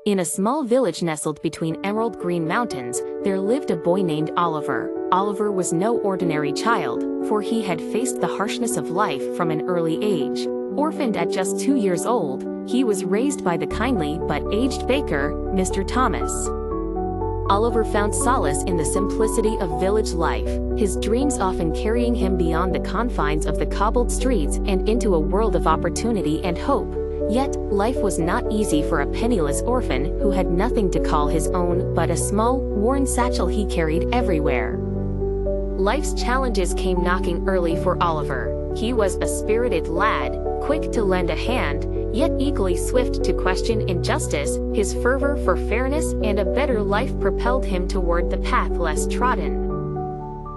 In a small village nestled between emerald green mountains, there lived a boy named Oliver. Oliver was no ordinary child, for he had faced the harshness of life from an early age. Orphaned at just 2 years old, he was raised by the kindly but aged baker, Mr. Thomas. Oliver found solace in the simplicity of village life, his dreams often carrying him beyond the confines of the cobbled streets and into a world of opportunity and hope. Yet, life was not easy for a penniless orphan who had nothing to call his own but a small, worn satchel he carried everywhere. Life's challenges came knocking early for Oliver. He was a spirited lad, quick to lend a hand, yet equally swift to question injustice. His fervor for fairness and a better life propelled him toward the path less trodden.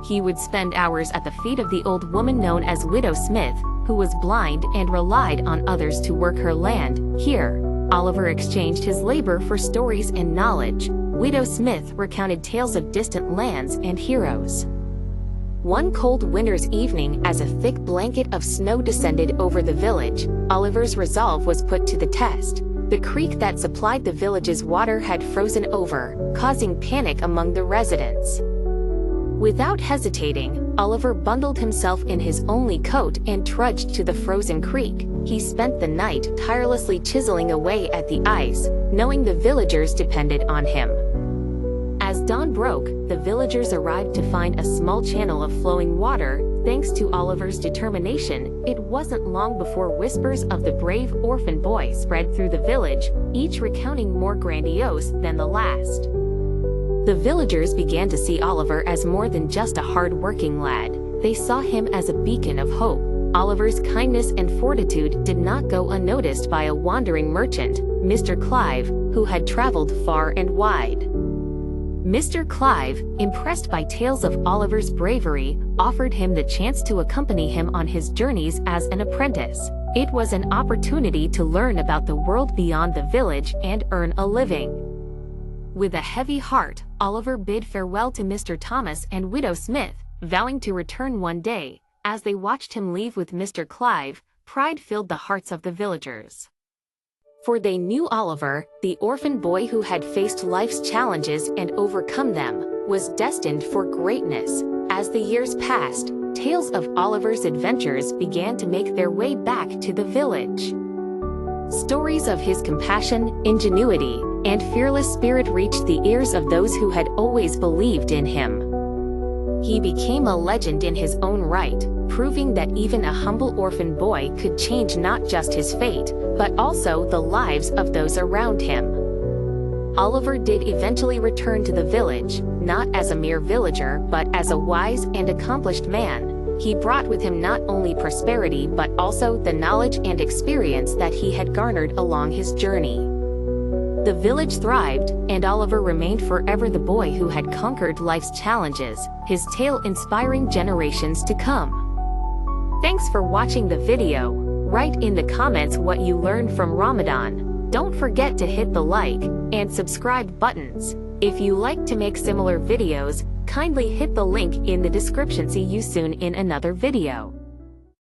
He would spend hours at the feet of the old woman known as Widow Smith, who was blind and relied on others to work her land. Here, Oliver exchanged his labor for stories and knowledge. Widow Smith recounted tales of distant lands and heroes. One cold winter's evening, as a thick blanket of snow descended over the village, Oliver's resolve was put to the test. The creek that supplied the village's water had frozen over, causing panic among the residents. Without hesitating, Oliver bundled himself in his only coat and trudged to the frozen creek. He spent the night tirelessly chiseling away at the ice, knowing the villagers depended on him. As dawn broke, the villagers arrived to find a small channel of flowing water. Thanks to Oliver's determination, it wasn't long before whispers of the brave orphan boy spread through the village, each recounting more grandiose than the last. The villagers began to see Oliver as more than just a hard-working lad. They saw him as a beacon of hope. Oliver's kindness and fortitude did not go unnoticed by a wandering merchant, Mr. Clive, who had traveled far and wide. Mr. Clive, impressed by tales of Oliver's bravery, offered him the chance to accompany him on his journeys as an apprentice. It was an opportunity to learn about the world beyond the village and earn a living. With a heavy heart, Oliver bid farewell to Mr. Thomas and Widow Smith, vowing to return one day. As they watched him leave with Mr. Clive, pride filled the hearts of the villagers. For they knew Oliver, the orphan boy who had faced life's challenges and overcome them, was destined for greatness. As the years passed, tales of Oliver's adventures began to make their way back to the village. Stories of his compassion, ingenuity, and fearless spirit reached the ears of those who had always believed in him. He became a legend in his own right, proving that even a humble orphan boy could change not just his fate, but also the lives of those around him. Oliver did eventually return to the village, not as a mere villager but as a wise and accomplished man. He brought with him not only prosperity but also the knowledge and experience that he had garnered along his journey. The village thrived, and Oliver remained forever the boy who had conquered life's challenges, his tale inspiring generations to come. Thanks for watching the video. Write in the comments what you learned from Ramadan. Don't forget to hit the like and subscribe buttons. If you like to make similar videos, kindly hit the link in the description. See you soon in another video.